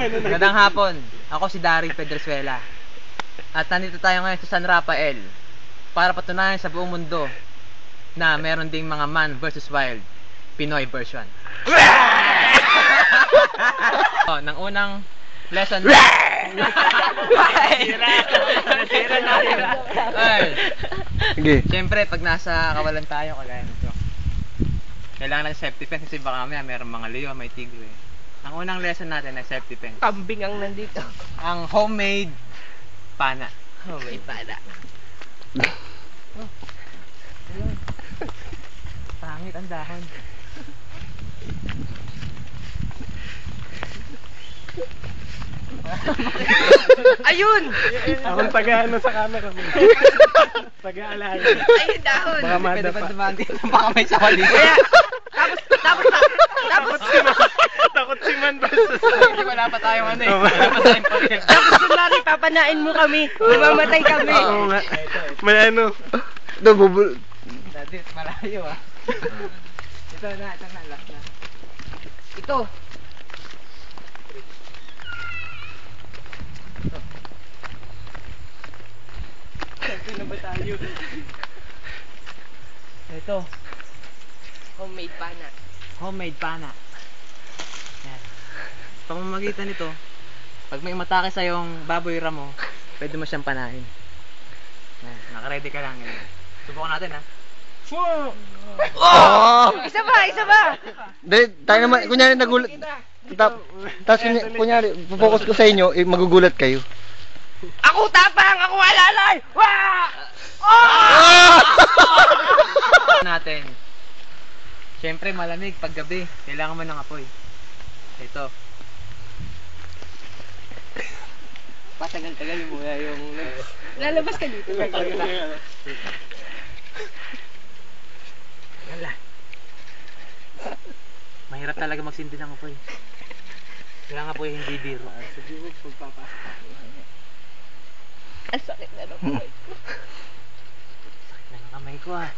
Magandang hapon. Ako si Dari Pedrezuela. At nandito tayo ngayon sa San Rafael para patunayan sa buong mundo na meron ding mga Man vs. Wild Pinoy version. Nang unang lesson. Siyempre, pag nasa kawalan tayo, kagaya nito, kailangan natin safety fence kasi baka mamaya meron mga leon, may tigre. Ang unang lesson natin ay safety fence. Kambing ang nandito. Ang homemade pana. Homemade pana. Oh. Pangit ang dahon. Ayun! Akong taga-ano sa camera mo. Taga-alaga. Ayun dahon. Baka Pwede madapa. ba dumaan dito? Baka may sakal dito. Kaya, tapos, Takot si Man versus Hindi wala pa tayong ano eh. Wala pa tayong pagkil. tapos kunwari papanain mo kami, mamamatay kami. Oo nga. May ano. Dati, malayo ah. Ito na, last na. Ito. Saan na ba tayo? Ito, Homemade pana. homemade pana. Yan. Pamamagitan nito, pag may umatake sa yung baboy ramo, pwede mo siyang panahin. Yan, naka-ready ka lang. Yan. Subukan natin ha. Isa ba? Hindi, tayo naman, kunyari nagulat. Tapos kunyari, focus ko sa inyo, magugulat kayo. Ako tapang! Ako alalay! Wah! Natin. Siyempre malamig pag gabi, kailangan mo ng apoy. Ito. Patagal-tagal mo yung Lalabas ka dito. Wala. Mahirap talaga magsindi ng apoy. Kaya nga po hindi biro. Sabi mo pagpapasok. Ang sakit na ng kamay ko. Sakit na ng kamay ko ah.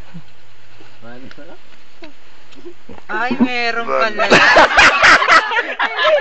Ay, meron pala.